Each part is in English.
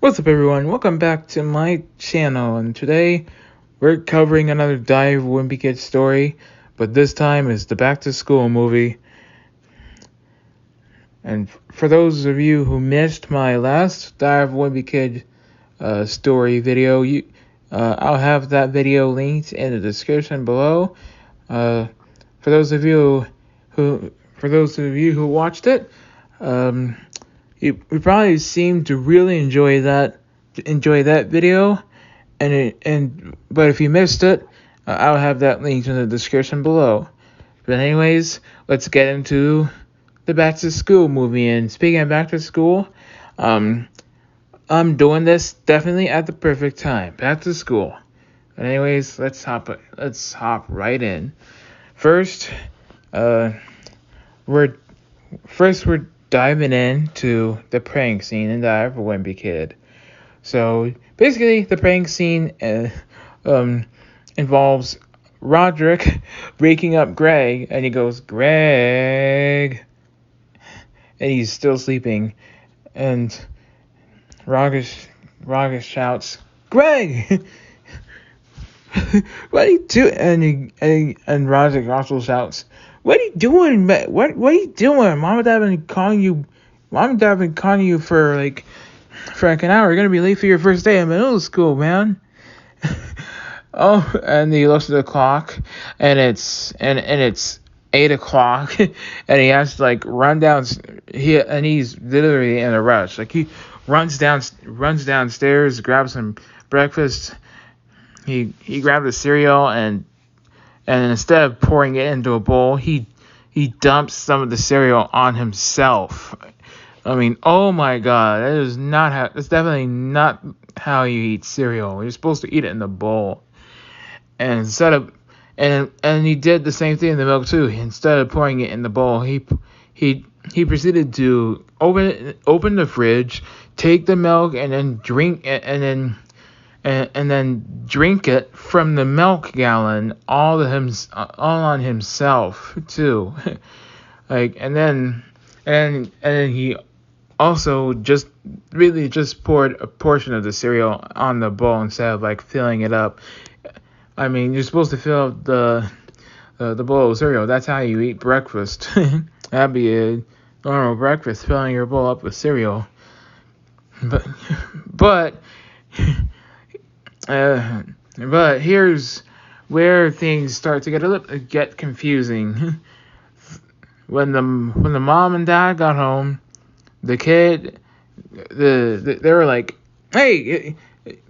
What's up, everyone? Welcome back to my channel, and today we're covering another Dive Wimpy Kid story, but this time it's the Back to School movie. And for those of you who missed my last Dive Wimpy Kid story video, I'll have that video linked in the description below. For those of you who watched it, you probably seem to really enjoy that video, but if you missed it, I'll have that linked in the description below. But anyways, let's get into the Back to School movie. And speaking of Back to School, I'm doing this definitely at the perfect time. Back to school. But anyways, let's hop right in. First, we're diving into the prank scene in Dive for Wimpy Kid. So basically, the prank scene involves Roderick waking up Greg, and he goes, "Greg," and he's still sleeping, and Roderick shouts, "Greg!" What are you doing? And Roderick also shouts, "What are you doing? What are you doing? Mom and Dad have been calling you. Mom and Dad have been calling you for like an hour. You're gonna be late for your first day in middle school, man." Oh, and he looks at the clock, and it's 8 o'clock, and he has to like run down. He's literally in a rush. Like he runs downstairs, grabs some breakfast. He grabbed the cereal, and instead of pouring it into a bowl, he dumps some of the cereal on himself. I mean, oh my God, that's definitely not how you eat cereal. You're supposed to eat it in the bowl. And and he did the same thing in the milk too. Instead of pouring it in the bowl, he proceeded to open the fridge, take the milk, and then drink it, and then drink it from the milk gallon all on himself too. And then he also just poured a portion of the cereal on the bowl instead of like filling it up. I mean, you're supposed to fill up the bowl of cereal. That's how you eat breakfast. That'd be a normal breakfast, filling your bowl up with cereal. But here's where things start to get confusing. When the mom and dad got home, the kid, they were like, hey,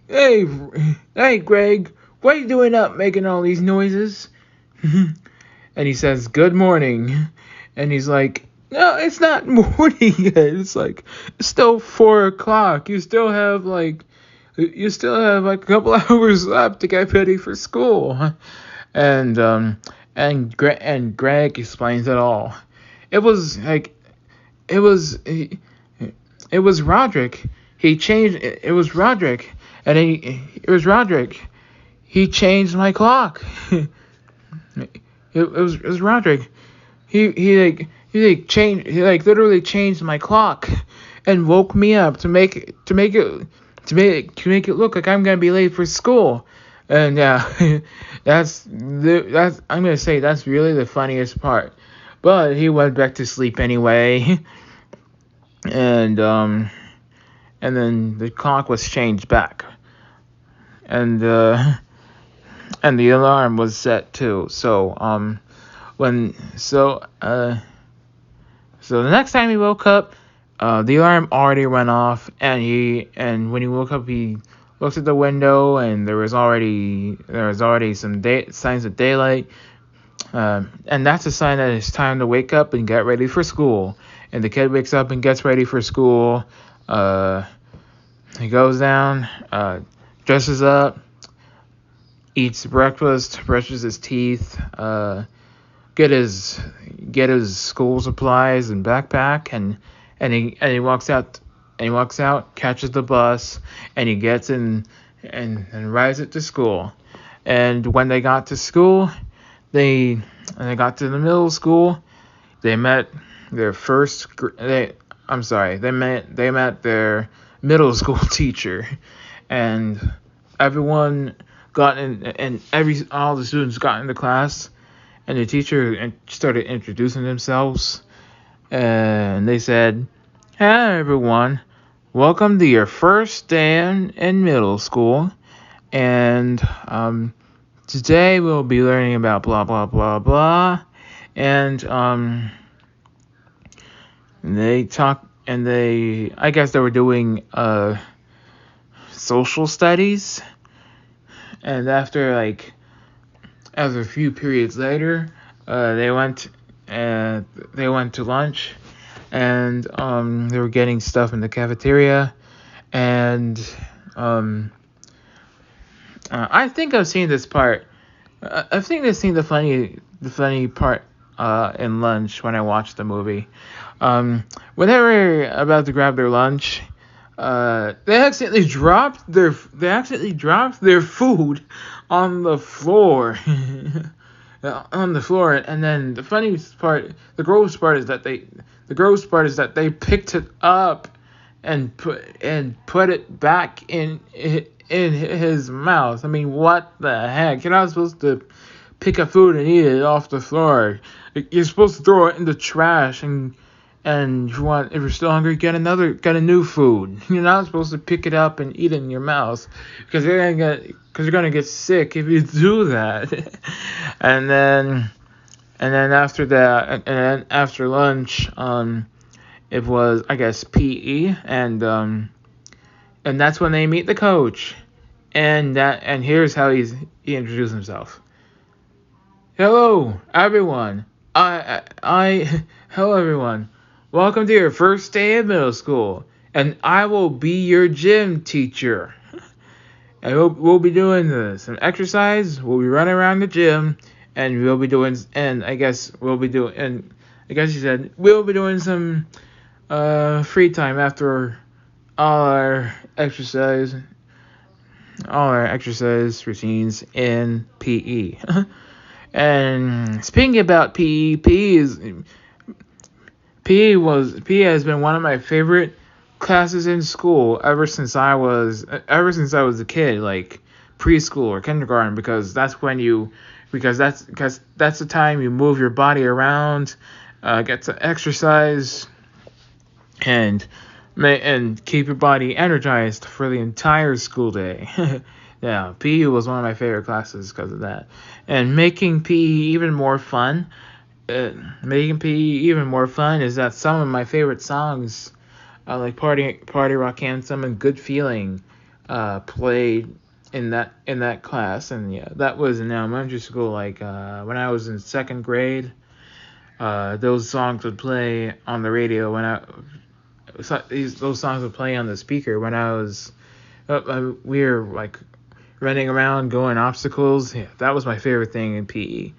Greg, what are you doing up making all these noises? And he says, "Good morning." And he's like, "No, it's not morning yet. It's still 4 o'clock. You still have like a couple hours left to get ready for school." And Greg explains it all. It was Roderick. It was Roderick. He changed my clock. It was Roderick. He literally changed my clock and woke me up to make it look like I'm gonna be late for school. And that's I'm gonna say that's really the funniest part. But he went back to sleep anyway. And then the clock was changed back. And the alarm was set too. So the next time he woke up, the alarm already went off, and when he woke up, he looked at the window, and there was already some signs of daylight, and that's a sign that it's time to wake up and get ready for school. And the kid wakes up and gets ready for school. He goes down, dresses up, eats breakfast, brushes his teeth, get his school supplies and backpack, and he walks out, catches the bus, and he gets in and rides it to school. And when they got to school, they got to the middle school, they met their middle school teacher, and everyone got in, and all the students got into class, and the teacher started introducing themselves, and they said, "Hey everyone, welcome to your first day in middle school, and today we'll be learning about blah blah blah blah," and I guess they were doing social studies, and after a few periods later, they went to lunch, and they were getting stuff in the cafeteria, and I think I've seen this part. I think I've seen the funny part in lunch when I watched the movie. When they were about to grab their lunch, they accidentally dropped their food on the floor. On the floor, and then the gross part is that they picked it up and put it back in his mouth. I mean, what the heck? You're not supposed to pick up food and eat it off the floor. You're supposed to throw it in the trash, and if you're still hungry, get a new food. You're not supposed to pick it up and eat it in your mouth, because you're gonna get sick if you do that. and then after that, and then after lunch, it was, I guess, PE, and that's when they meet the coach, and here's how he introduced himself. Hello, everyone. Hello, everyone. Welcome to your first day of middle school, and I will be your gym teacher. And we'll be doing some exercise. We'll be running around the gym, and I guess he said we'll be doing some free time after all our exercise routines in PE. And speaking about PE, PE has been one of my favorite classes in school ever since I was a kid, like preschool or kindergarten, because that's the time you move your body around, get to exercise, and keep your body energized for the entire school day. Yeah, PE was one of my favorite classes because of that. And making PE even more fun is that some of my favorite songs, like Party Rock Anthem and Good Feeling, played in that class. And yeah, that was in elementary school. Like when I was in second grade, those songs would play on the radio those songs would play on the speaker when I was we were like running around going obstacles. Yeah, that was my favorite thing in PE.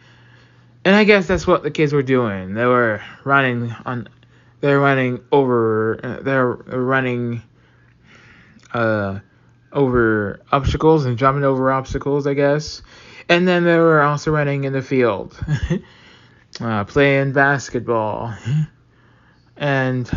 And I guess that's what the kids were doing. They were running over obstacles and jumping over obstacles, I guess. And then they were also running in the field, playing basketball. And